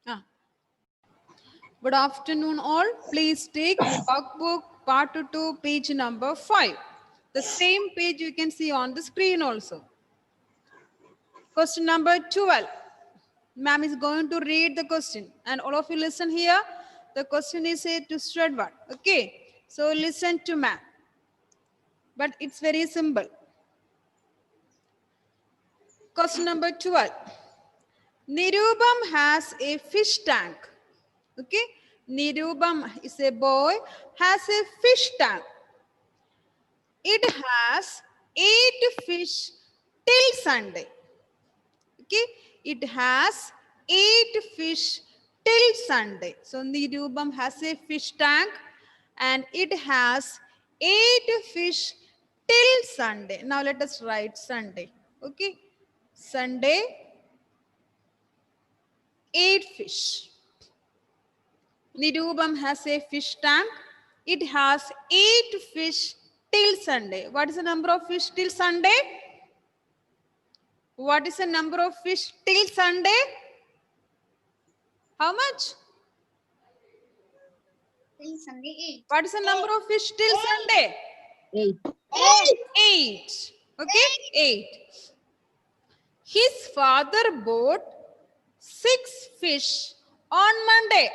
Ah. Good afternoon all. Please take workbook part 2 page number 5. The same page you can see on the screen also. Question number 12. Ma'am is going to read the question and all of you listen here. The question is said to Stradward. Okay. So listen to ma'am. But it's very simple. Question number 12. Nirubam has a fish tank. Okay. Nirubam is a boy, has a fish tank. It has 8 fish till Sunday. Okay. It has 8 fish till Sunday. So Nirubam has a fish tank and it has 8 fish till Sunday. Now let us write Sunday. Okay. Sunday, 8 fish. Nirubam has a fish tank. It has 8 fish till Sunday. What is the number of fish till Sunday? What is the number of fish till Sunday? How much? Till Sunday 8. What is the number of fish till Sunday? 8. 8. Okay, 8. His father bought 6 fish on Monday.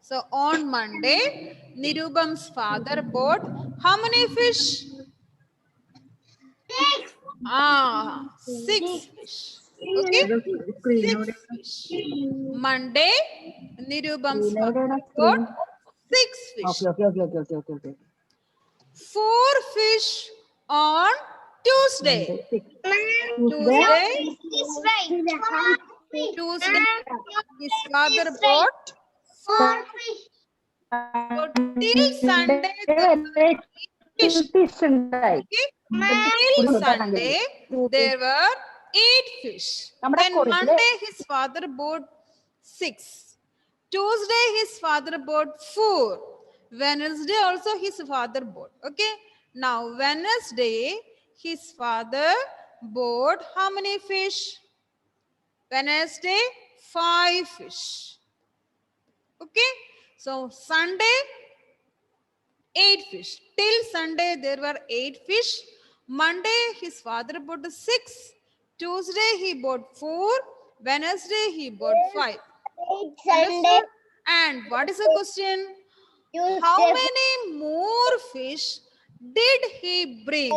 So on Monday, Nirubam's father bought how many fish? 6 fish. Okay, 6 fish. Monday, Nirubam's father bought 6 fish. Okay. 4 fish on Tuesday. Tuesday, Is right. Tuesday, his father bought 4 fish. So till Sunday, there were 8 fish. Okay? Till Sunday, there were 8 fish. Then Monday, his father bought 6. Tuesday, his father bought 4. Wednesday, also his father bought. Okay? Now, Wednesday, his father bought how many fish? Wednesday, 5 fish. Okay? So, Sunday, 8 fish. Till Sunday, there were 8 fish. Monday, his father bought 6. Tuesday, he bought 4. Wednesday, he bought 5. Understood? And what is the question? How many more fish did he bring?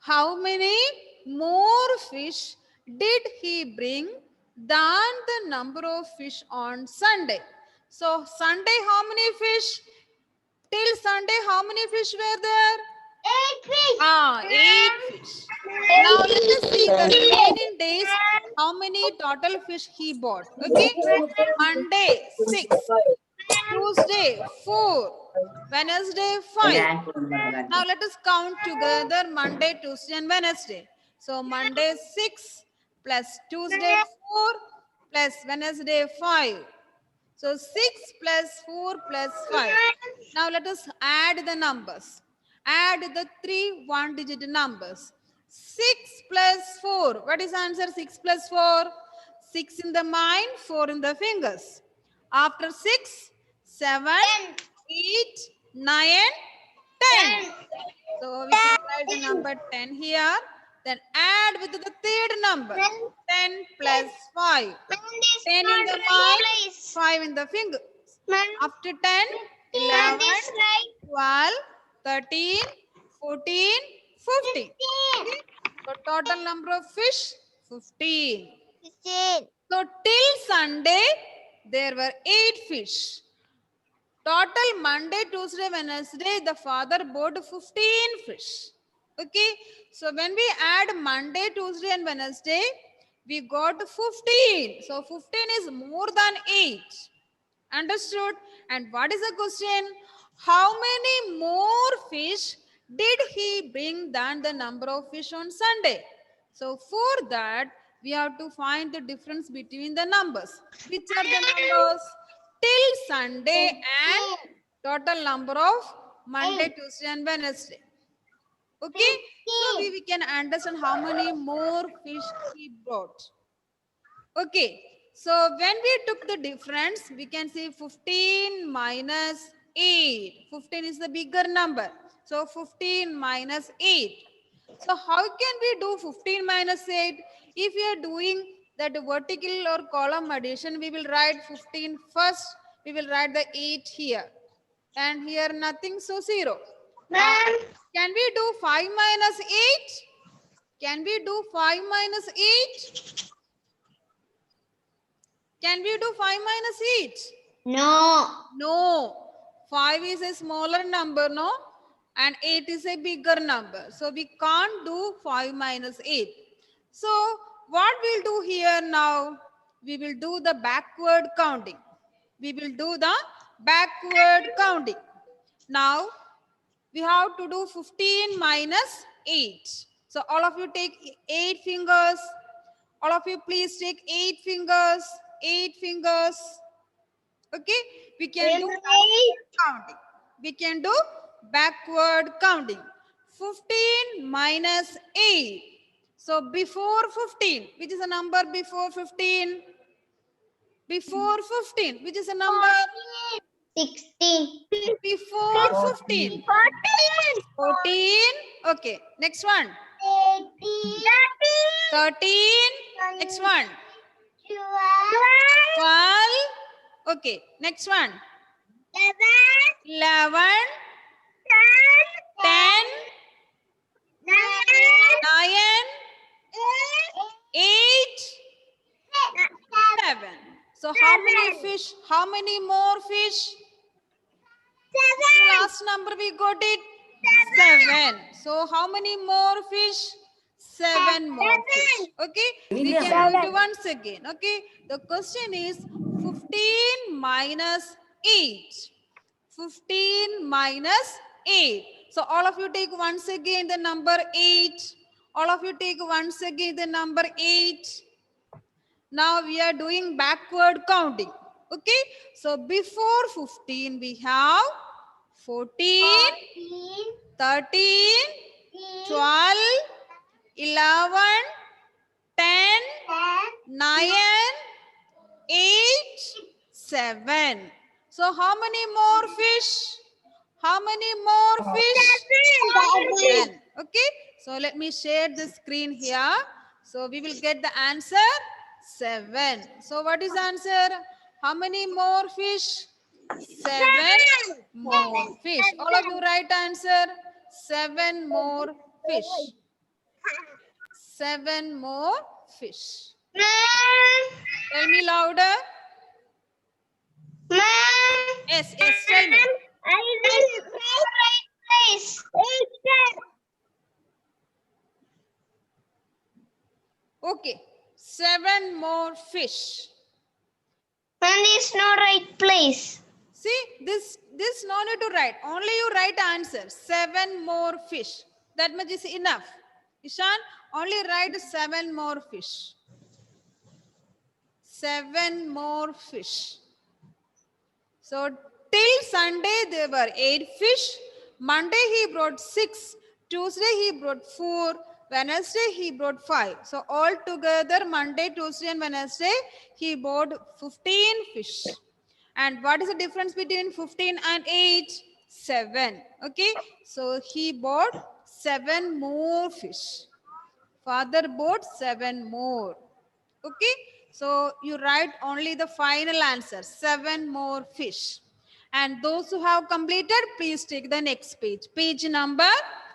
How many more fish did he bring than the number of fish on Sunday? So, Sunday, how many fish? Till Sunday, how many fish were there? 8 fish. 8 fish. Now let us see the remaining days. How many total fish he bought? Okay. Monday 6. Tuesday 4. Wednesday 5. Now let us count together Monday, Tuesday and Wednesday. So Monday 6 plus Tuesday 4 plus Wednesday 5. So 6 plus 4 plus 5. Now let us add the numbers. Add the 3 one-digit numbers. 6 plus 4. What is answer 6 plus 4? 6 in the mind, 4 in the fingers. After 6, 7, 8, 9, 10. So we can write the number 10 here. Then add with the third number. 10 plus 5. 10 in the mind, 5 in the fingers. After 10, 11, 12, 13, 14, 15. Okay? So total number of fish, 15. So till Sunday, there were 8 fish. Total Monday, Tuesday, Wednesday, the father bought 15 fish. Okay. So when we add Monday, Tuesday and Wednesday, we got 15. So 15 is more than 8. Understood? And what is the question? How many more fish did he bring than the number of fish on Sunday? So for that, we have to find the difference between the numbers. Which are the numbers? Till Sunday and total number of Monday, Tuesday and Wednesday. Okay, so we can understand how many more fish he brought. Okay, So when we took the difference, we can see 15 minus 8. 15 is the bigger number. So 15 minus 8. So how can we do 15 minus 8? If we are doing that vertical or column addition, we will write 15 first. We will write the 8 here. And here nothing, so 0. Ma'am. Can we do 5 minus 8? Can we do 5 minus 8? Can we do 5 minus 8? No. No. 5 is a smaller number, no? And 8 is a bigger number. So we can't do 5 minus 8. So what we'll do here now? We will do the backward counting. We will do the backward counting. Now we have to do 15 minus 8. So all of you take 8 fingers. All of you please take 8 fingers. 8 fingers. Okay, we can do backward counting. We can do backward counting. 15 minus 8. So before 15, which is a number before 15? Before 15, which is a number 16. before 15? 14. Okay, next one. 13. Next one. 12. Okay, next one. 11. 10. 9. 8. 7. So how many fish? How many more fish? Last number we got it 7. So how many more fish? 7 more fish. Okay, we can do it once again. Okay, the question is 15 minus 8. 15 minus 8. So all of you take once again the number 8. All of you take once again the number 8. Now we are doing backward counting. Okay, so before 15 we have 14, 13, 12, 11, 10, 9, 8, 7. So how many more fish? How many more fish? 7. Okay, so let me share the screen here. So we will get the answer 7. So what is the answer? How many more fish? 7 more fish. All of you right answer. 7 more fish. 7 more fish. Tell me louder. Yes, yes, tell me. I will place. Okay, 7 more fish. And is no right place. See, this no need to write. Only you write answer. 7 more fish. That much is enough. Ishan, only write 7 more fish. 7 more fish. So till Sunday there were 8 fish. Monday he brought 6. Tuesday he brought 4. Wednesday he brought 5. So all together Monday, Tuesday and Wednesday he bought 15 fish. And what is the difference between 15 and 8? 7. Okay. So he bought 7 more fish. Father bought 7 more. Okay. So you write only the final answer. 7 more fish. And those who have completed, please take the next page. Page number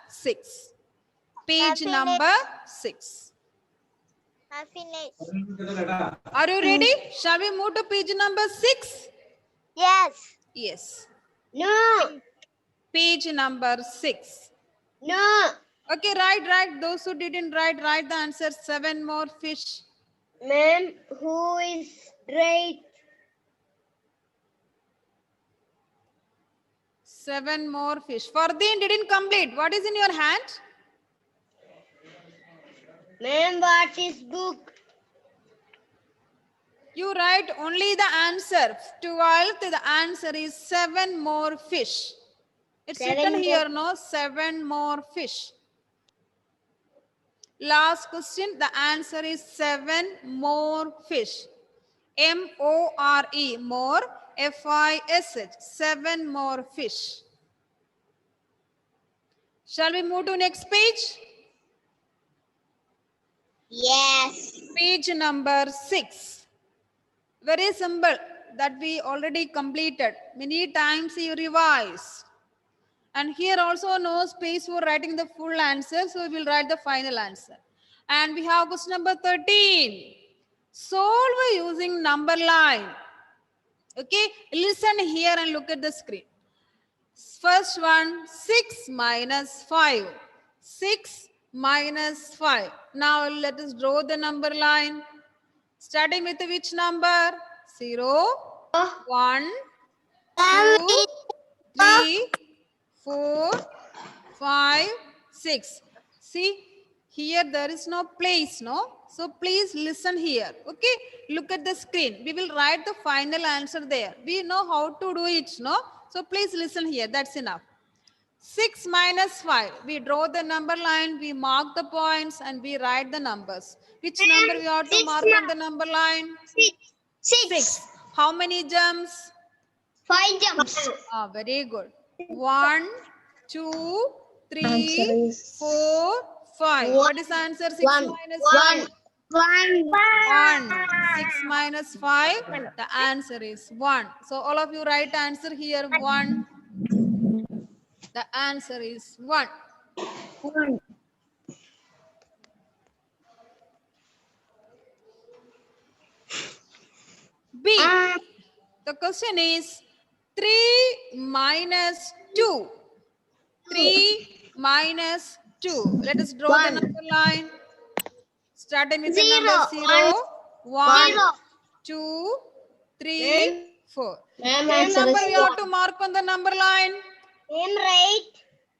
6. Page number 6. Are you ready? Shall we move to page number 6? Yes. Yes. No. Page number 6. No. Okay, write. Those who didn't write the answer. 7 more fish. Ma'am, who is right? 7 more fish. Fardeen didn't complete. What is in your hand? Ma'am, what is book? You write only the answer. 12th, the answer is 7 more fish. It's 7 written more. here, no? 7 more fish. Last question, the answer is 7 more fish. M-O-R-E, more. F-I-S-H, 7 more fish. Shall we move to next page? Yes. Page number 6. Very simple, that we already completed. Many times you revise. And here also no space for writing the full answer, so we will write the final answer. And we have question number 13. Solve using number line. Okay, listen here and look at the screen. First one, 6 minus 5. 6 minus 5. Now let us draw the number line. Starting with which number? 0, 1, 2, 3, 4, 5, 6. See, here there is no place, no? So please listen here. Okay, look at the screen. We will write the final answer there. We know how to do it, no? So please listen here. That's enough. 6 minus 5. We draw the number line, we mark the points, and we write the numbers. Which number we ought to 6 mark on the number line? 6. 6. How many jumps? 5 jumps. Very good. 1, 2, 3, Answer is 4, 5. What is the answer? 6 minus 5? 1. 6 minus 5. The answer is 1. So all of you write answer here 1. The answer is 1. B. The question is 3 minus 2. 3 minus 2. Let us draw the number line. Starting with the number 0, 1, 2, 3, 4. Which number we have to mark on the number line? Right.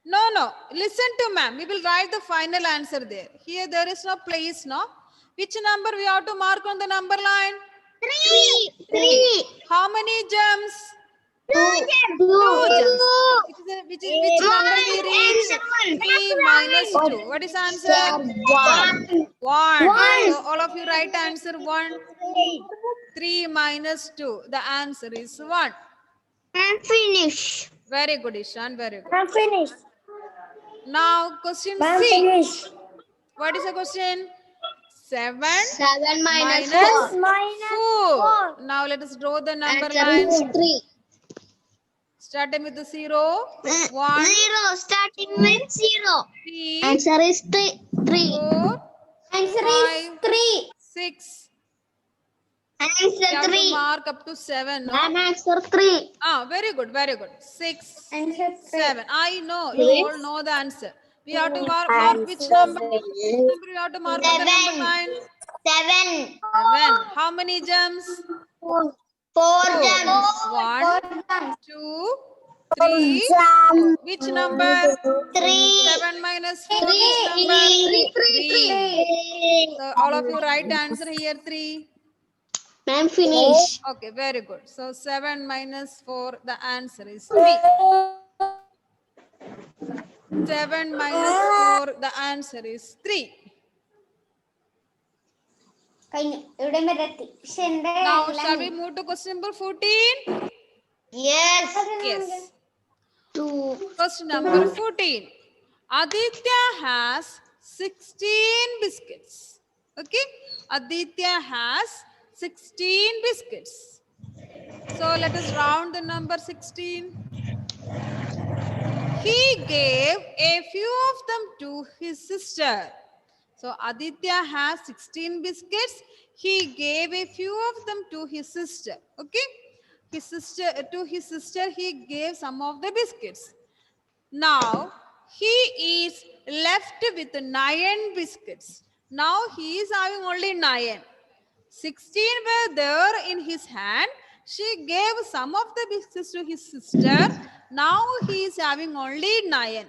No. Listen to ma'am. We will write the final answer there. Here there is no place, no? Which number we have to mark on the number line? 3. How many jumps? 2 2 jumps. Which number we reach? 3 minus 2. What is the answer? 1. So all of you write answer 1. 3 minus 2. The answer is 1. I'm finished. Very good, Ishan. Very good. I'm finished. Now question I'm C. finished. What is the question? 7 7 minus minus 4. 4. Now let us draw the number Answer line. is 3. Starting with the 0, 1, 0. Starting with 0. 3, Answer is 3. 4, Answer 5, 3. 6. We Answer have to 3. mark up to 7. No? Answer 3. Very good, very good. 6, Answer 7. I know, you all know the answer. We have to mark which number? Which number we have to mark on the number line? 7. 7. How many jumps? 4 4. jumps. 1, 2, 3, 4. Which number? 3. 7 minus 4. Which number? 3. So all of you write answer here 3. I'm finished. Okay, very good. So 7 minus 4, the answer is 3. 7 minus 4, the answer is 3. Now shall we move to question number 14? Yes. Yes. 2. Question number 14. Aditya has 16 biscuits. Okay. Aditya has 16 biscuits. So let us round the number 16. He gave a few of them to his sister. So Aditya has 16 biscuits. He gave a few of them to his sister. Okay. To his sister, he gave some of the biscuits. Now he is left with 9 biscuits. Now he is having only 9. 16 were there in his hand. She gave some of the biscuits to his sister. Now he is having only 9.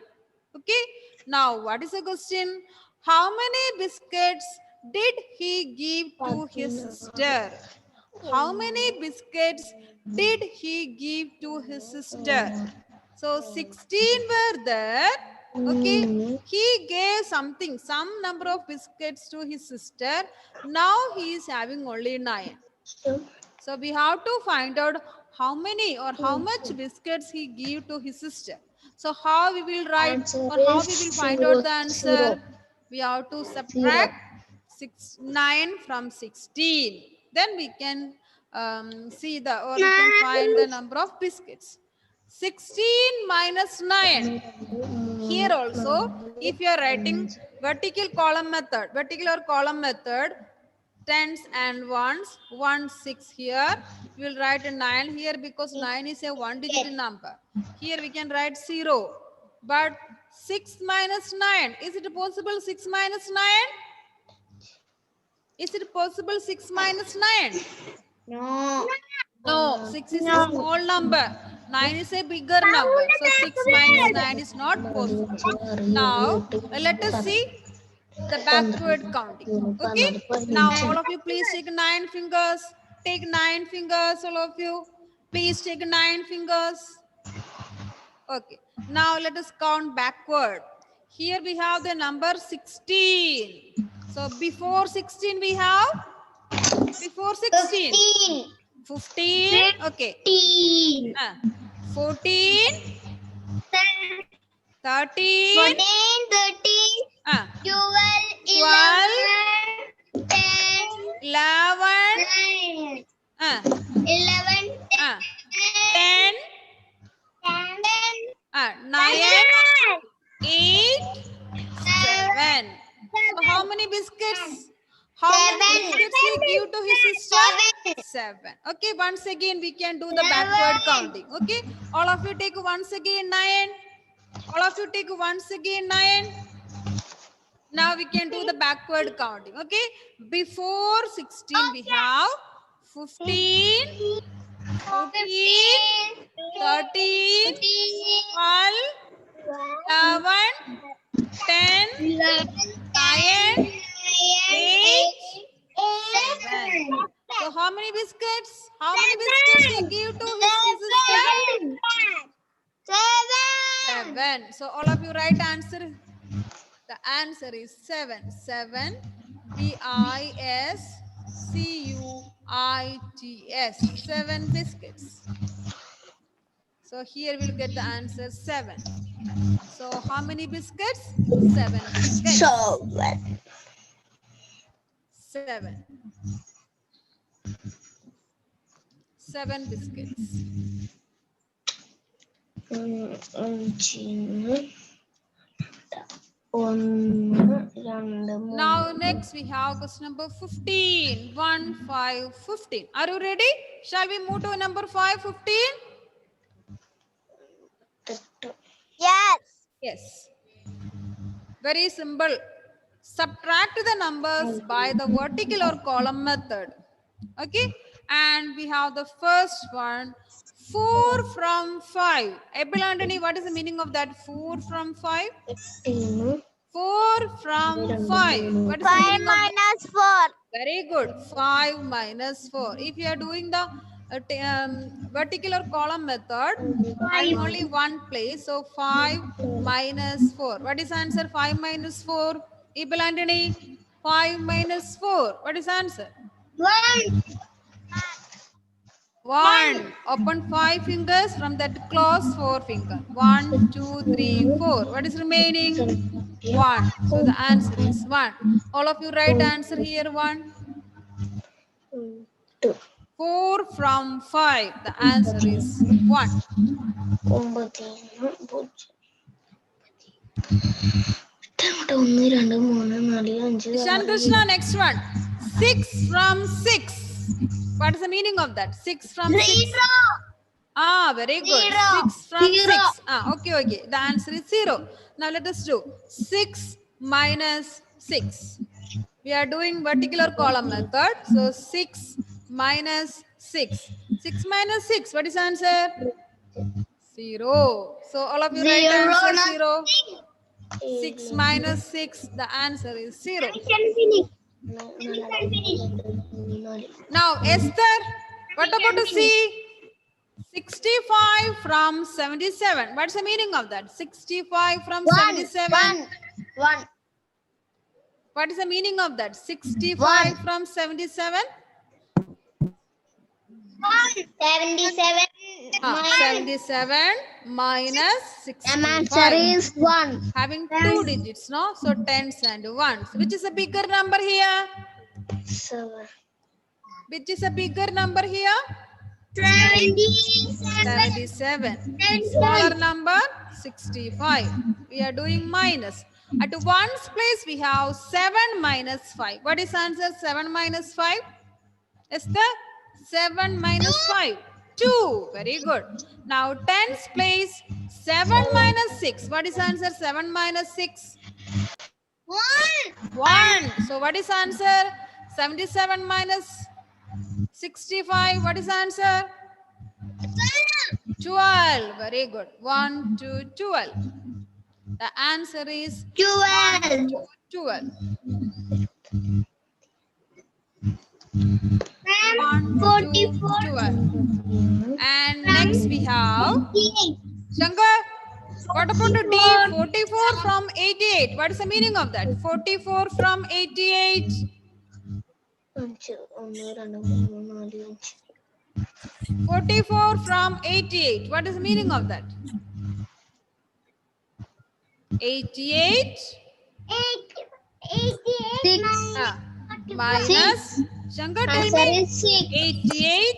Okay. Now what is the question? How many biscuits did he give to his sister? How many biscuits did he give to his sister? So 16 were there. Okay. He gave some number of biscuits to his sister. Now he is having only 9. So we have to find out how many or how much biscuits he give to his sister. So how we will write Answer or how is we will find out the answer? zero. We have to Zero. subtract 9 from 16. Then we can see the or we can find the number of biscuits. 16 minus 9. Here also, if you are writing vertical or column method, tens and ones, 1, 6 here. We will write a 9 here because 9 is a one-digit number. Here we can write 0. But 6 minus 9, is it possible 6 minus 9? Is it possible 6 minus 9? No. No, 6 is a small number. 9 is a bigger number. So 6 minus 9 is not possible. Now, let us see the backward counting. Okay. Now, all of you, please take 9 fingers. Take 9 fingers, all of you. Please take 9 fingers. Okay. Now, let us count backward. Here we have the number 16. So, before 16 we have? Before 16. 15. Okay. 15. 14. 13. 14, 13, 12, 11, 10, 11. 11, 10. 9. 8. 7. So how many biscuits? How many biscuits he give to his sister? 7. Okay, once again we can do the backward counting. Okay, all of you take once again 9. All of you take once again 9. Now we can do the backward counting. Okay, before 16 we have 15, 14, 13, 12, 11, 10, 9, 8, 7. So how many biscuits? How many biscuits he give to his sister? 7. So all of you write answer. The answer is 7. 7. BISCUITS. 7 biscuits. So here we'll get the answer 7. So how many biscuits? 7 biscuits. 7. 7 biscuits. Now next we have question number 15. 1, 5, 15. Are you ready? Shall we move to number 5, 15? Yes. Yes. Very simple. Subtract the numbers by the vertical or column method. Okay. And we have the first one. 4 from 5. Abel Anthony, what is the meaning of that? 4 from 5? 4 from 5. What is the 5 meaning of that? minus 4. Very good. 5 minus 4. If you are doing the vertical or column method, having only one place. So 5 minus 4. What is answer? 5 minus 4. Abel Anthony, 5 minus 4. What is answer? 1. 1. Open 5 fingers, from that close 4 finger. 1, 2, 3, 4. What is remaining? 1. So the answer is 1. All of you write answer here 1. 4 from 5. The answer is 1. Ishan Krishna, next one. 6 from 6. What is the meaning of that? 6 from 6. 0. Very good. 0. 6 from 0. 6. Okay. The answer is 0. Now let us do 6 minus 6. We are doing vertical or column method. So 6 minus 6. 6 minus 6. What is answer? 0. So all of you write answer 0. 6 minus 6. The answer is 0. Now Esther, what about to see? 65 from 77. What's the meaning of that? 65 from 77. 1. What is the meaning of that? 65 from 77. 77 77 minus answer 65. is 1. Having two digits, no? So tens and ones. Which is a bigger number here? 7. Which is a bigger number here? 77. Smaller number 65. We are doing minus. At ones place we have 7 minus 5. What is answer? 7 minus 5? Esther? 7 minus 5. 2. Very good. Now tens place 7 minus 6. What is answer? 7 minus 6? 1. So what is answer? 77 minus 65. What is answer? 12. Very good. 1 to 12. The answer is 12. 12. 44. 12. And next we have Shankar. What about the D? 44 from 88. What is the meaning of that? 44 from 88. 44 from 88. What is the meaning of that? 88 minus. Shankar, tell Answer me. is 6. 88.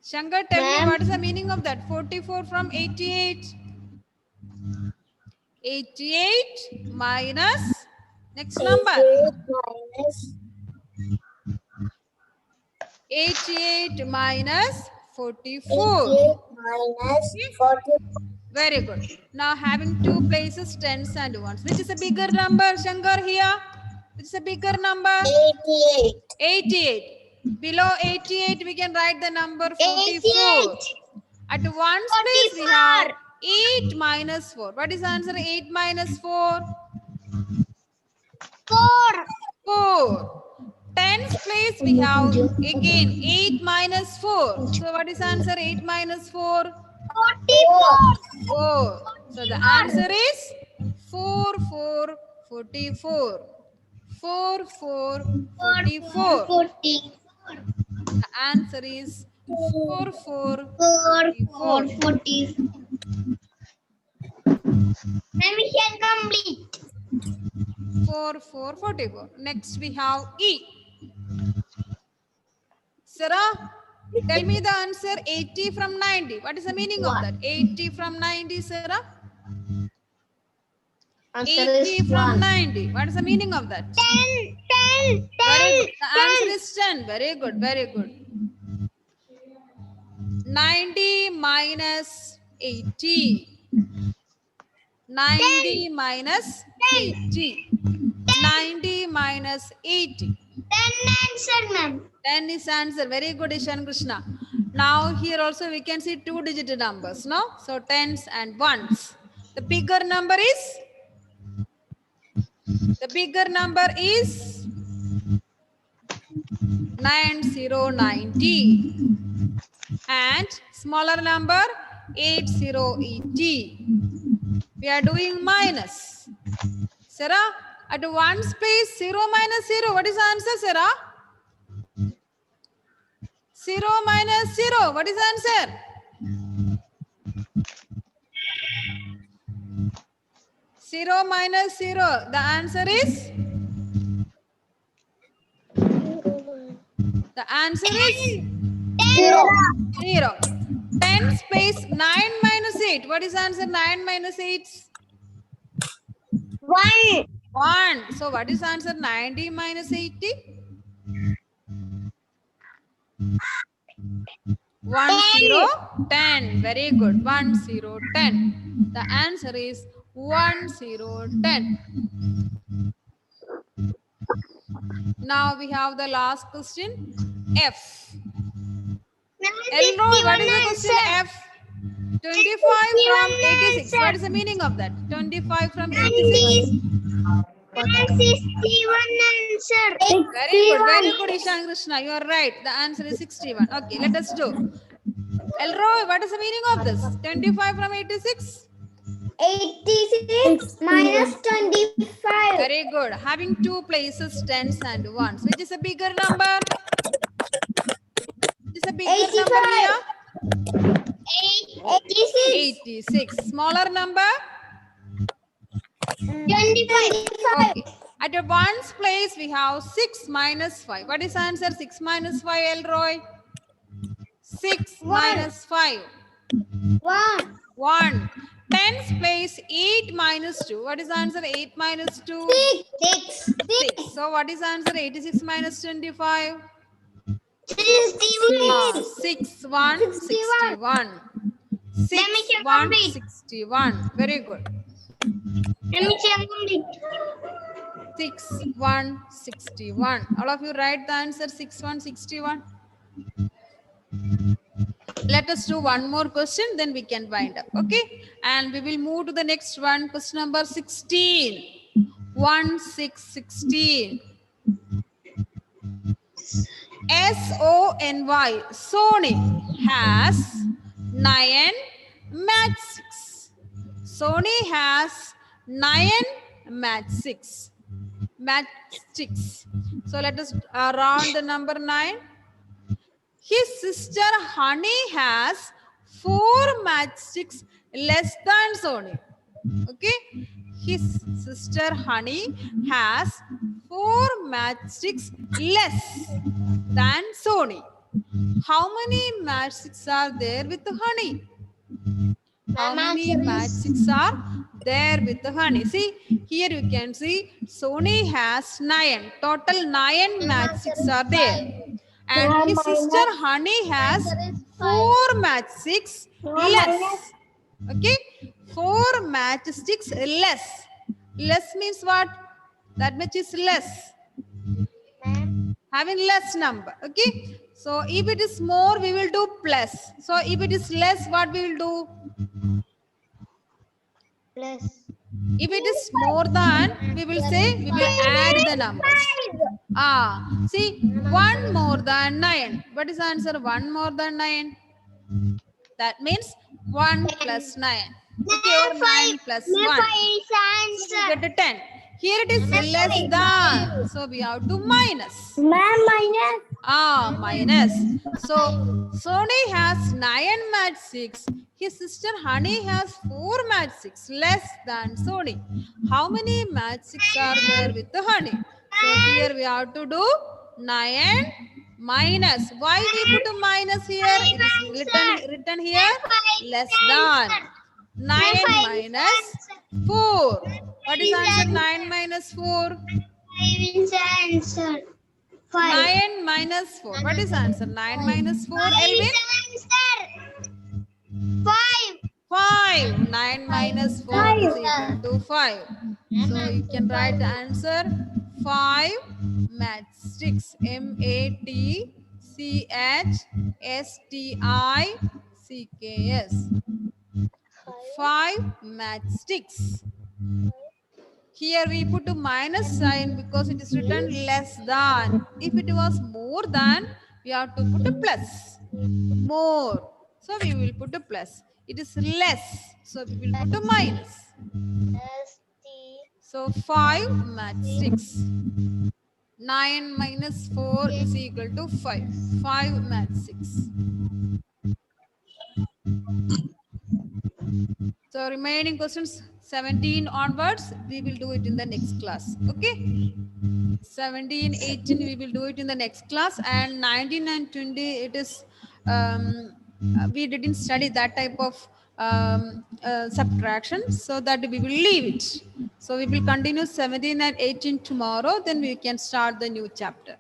Shankar, tell me Ma'am. what is the meaning of that? 44 from 88. 88 minus. Next number. 88 minus 44. Very good. Now having two places, tens and ones. Which is a bigger number, Shankar, here? Which is a bigger number? 88. Below 88, we can write the number 44. At ones place, we have 8 minus 4. What is the answer? 8 minus 4? 4. Tens place, we have again 8 minus 4. So what is the answer? 8 minus 4? 4. So the answer is 4, 4, 44. 4, 4, 44. 40. The answer is 4, 4, 4, 40. Revision complete. 4, 4, 44. Next we have E. Sarah, tell me the answer 80 from 90. What is the meaning of that? 80 from 90, Sarah? Answer 80 is from 1. 90. What is the meaning of that? 10. Very good. The answer is 10. Very good. Very good. 90 minus 80. 90 minus 80. 90 minus 80. 10 answer, ma'am. 10 is answer. Very good, Ishan Krishna. Now here also we can see two-digit numbers, no? So tens and ones. The bigger number is? The bigger number is 9090. And smaller number 8080. We are doing minus. Sarah, at ones place 0 minus 0. What is the answer, Sarah? 0 minus 0. What is the answer? 0 minus 0. The answer is? The answer is? 0. 0. 10 space 9 minus 8. What is the answer? 9 minus 8? 1. 1. So what is the answer? 90 minus 80? 1 0 10. Very good. 1 0 10. The answer is 1 0 10. Now we have the last question. F. Elroy, what is the question? F. 25 from 86. What is the meaning of that? 25 from 86. 61 answer. Very good, Ishan Krishna. You are right. The answer is 61. Okay, let us do. Elroy, what is the meaning of this? 25 from 86? 86 minus 25. Very good. Having two places, tens and ones. Which is a bigger number? Which is a bigger number here? 86. 86. Smaller number? 25. Okay. At a ones place, we have 6 minus 5. What is answer? 6 minus 5, Elroy? 6 minus 5. 1. 1. Tens place, 8 minus 2. What is answer? 8 minus 2? 6. 6. So what is answer? 86 minus 25? 61. 6, 1, 61. 6, Let me check 1, complete. 61. Very good. Let me check complete. 6, 1, 61. All of you write the answer 6, 1, 61. Let us do one more question, then we can wind up. Okay. And we will move to the next one. Question number 16. 1, 6, 16. SONY. Sony has 9 matchsticks. Sony has 9 matchsticks. So let us round the number 9. His sister Honey has 4 matchsticks less than Sony. Okay. His sister Honey has 4 matchsticks less than Sony. How many matchsticks are there with Honey? How many matchsticks are there with Honey? See, here you can see Sony has 9. Total 9 matchsticks are there. And his sister Honey has 4 matchsticks less. Okay, 4 matchsticks less. Less means what? That much is less. Having less number. Okay. So if it is more, we will do plus. So if it is less, what we will do? Plus. If it is more than, we will say we will add the numbers. See, 1 more than 9. What is the answer? 1 more than 9. That means 1 plus 9. Okay, or 9 plus 1. So we get a 10. Here it is less than. So we have to minus. Minus. Minus. So Sony has 9 matchsticks. His sister Honey has 4 matchsticks less than Sony. How many matchsticks are there with the Honey? So here we have to do 9 minus. Why we put a minus here? It is written here less than. 9 minus 4. What is answer? 9 minus 4? 9 minus 4. What is answer? 9 minus 4, Elvin? 5. 9 minus 4 is equal to 5. So you can write the answer 5 matchsticks. MATCHSTICKS. 5 matchsticks. Here we put a minus sign because it is written less than. If it was more than, we have to put a plus. More. So we will put a plus. It is less. So we will put a minus. So 5 matchsticks. 9 minus 4 is equal to 5. 5 matchsticks. So remaining questions 17 onwards, we will do it in the next class. Okay. 17, 18, we will do it in the next class. And 19 and 20, it is, we didn't study that type of subtraction. So that we will leave it. So we will continue 17 and 18 tomorrow. Then we can start the new chapter.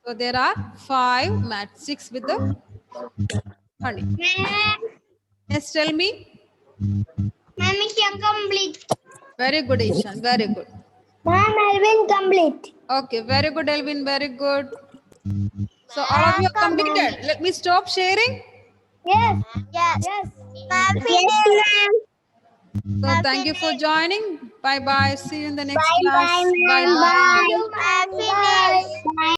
So there are 5 matchsticks with the Honey. Yes, tell me. Ma'am, is complete. Very good, Ishan. Very good. Ma'am, Elvin complete. Okay, very good, Elvin. Very good. So all of you have completed. Let me stop sharing. Yes. Yes. Yes. So thank you for joining. Bye bye. See you in the next class. Bye. Bye bye. Bye. Bye.